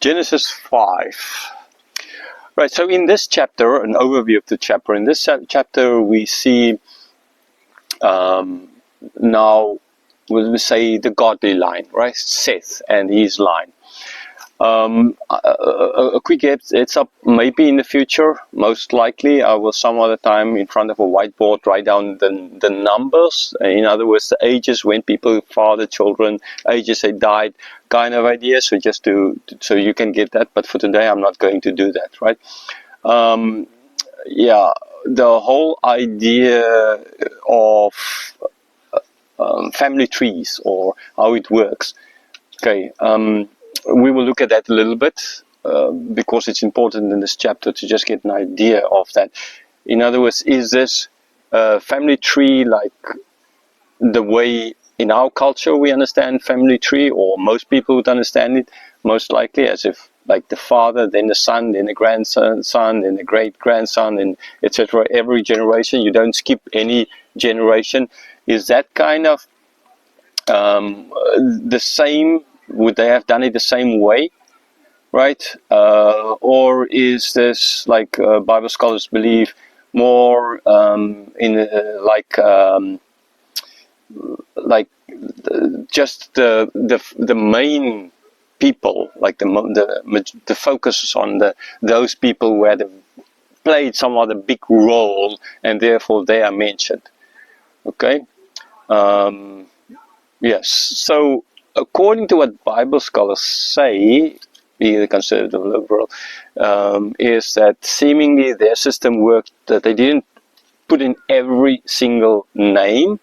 Genesis 5. Right, so in this chapter, an overview of the chapter, in this chapter we see now, we'll say the godly line, right? Seth and his line. A quick heads up, maybe in the future, most likely, I will some other time in front of a whiteboard write down the numbers. In other words, the ages when people fathered children, ages they died, kind of idea. So just so you can get that. But for today, I'm not going to do that, right? Yeah, the whole idea of family trees or how it works. Okay. We will look at that a little bit because it's important in this chapter to just get an idea of that. In other words, is this family tree like the way in our culture we understand family tree, or most people would understand it most likely as if like the father, then the son, then the grandson, then the great-grandson, and etc. Every generation, you don't skip any generation. Is that kind of the same? Would they have done it the same way, right? Or is this, like Bible scholars believe, more in just the main people, like the focus is on those people where they played somewhat a big role, and therefore they are mentioned. Okay. Yes. So, according to what Bible scholars say, be the conservative or liberal, is that seemingly their system worked, that they didn't put in every single name,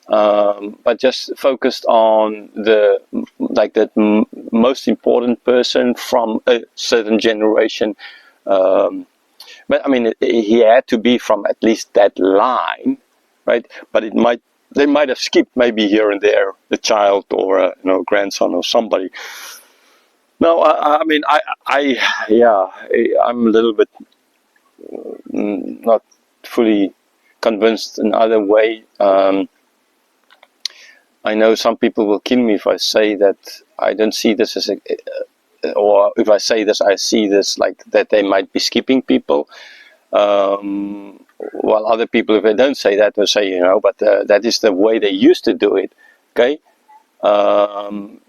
but just focused on the most important person from a certain generation. But I mean, he had to be from at least that line, right? But they might have skipped maybe here and there the child or a grandson or somebody. No, I mean, I'm a little bit not fully convinced another way. I know some people will kill me if I say that I don't see this as or if I say this, I see this like that they might be skipping people. While other people, if they don't say that, will say, but that is the way they used to do it. Okay.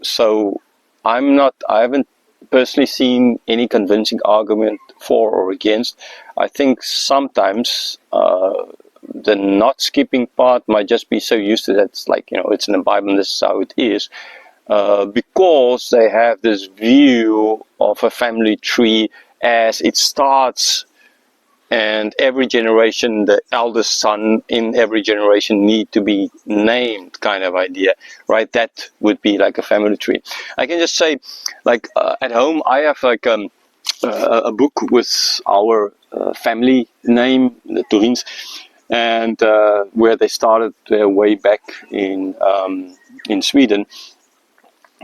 So I haven't personally seen any convincing argument for or against. I think sometimes the not skipping part might just be so used to that it's like, it's in the Bible and this is how it is. Because they have this view of a family tree as it starts, and every generation, the eldest son in every generation need to be named, kind of idea, right? That would be like a family tree. I can just say, like at home, I have like a book with our family name, the Turins, and where they started their way back in Sweden.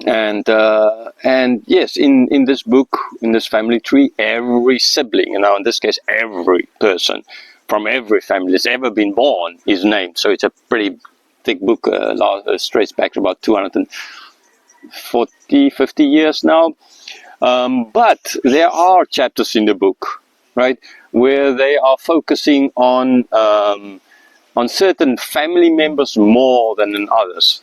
And yes, in this book, in this family tree, every sibling, in this case, every person from every family that's ever been born is named. So it's a pretty thick book, stretches back to about 240, 50 years now. But there are chapters in the book, right, where they are focusing on certain family members more than in others.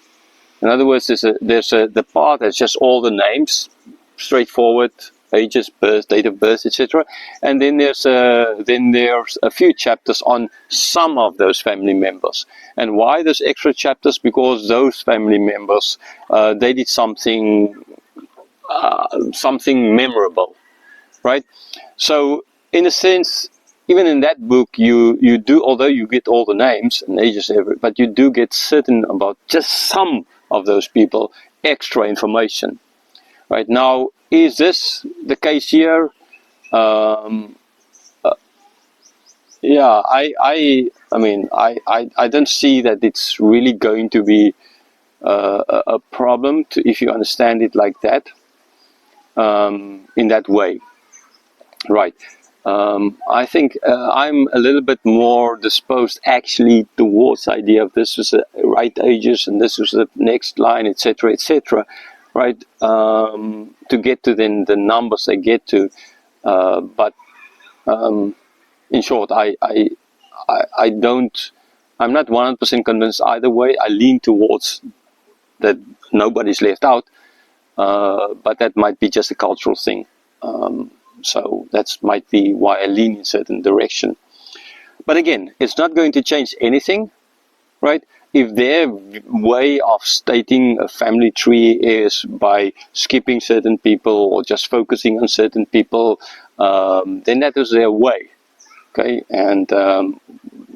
In other words, there's the part that's just all the names, straightforward, ages, birth, date of birth, etc. And then there's a few chapters on some of those family members. And why those extra chapters? Because those family members they did something memorable, right? So in a sense, even in that book, you do, although you get all the names and ages, but you do get certain about just some of those people, extra information. Right now, is this the case here? Yeah, I mean, I don't see that it's really going to be a problem if you understand it like that, in that way, right? I think I'm a little bit more disposed actually towards the idea of this was the right ages and this was the next line, etc., etc., right? To get to then the numbers they get to, but in short, I don't. I'm not 100% convinced either way. I lean towards that nobody's left out, but that might be just a cultural thing. So that might be why I lean in a certain direction. But again, it's not going to change anything, right? If their way of stating a family tree is by skipping certain people or just focusing on certain people, then that is their way. Okay, and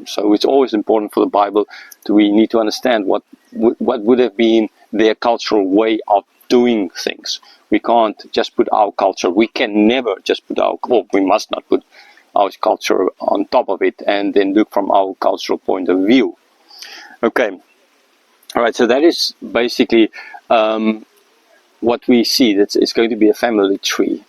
so it's always important for the Bible. We need to understand what would have been their cultural way of doing things. We can't just put our culture. We can never just put our. Well, we must not put our culture on top of it and then look from our cultural point of view. Okay, all right. So that is basically what we see. It's going to be a family tree.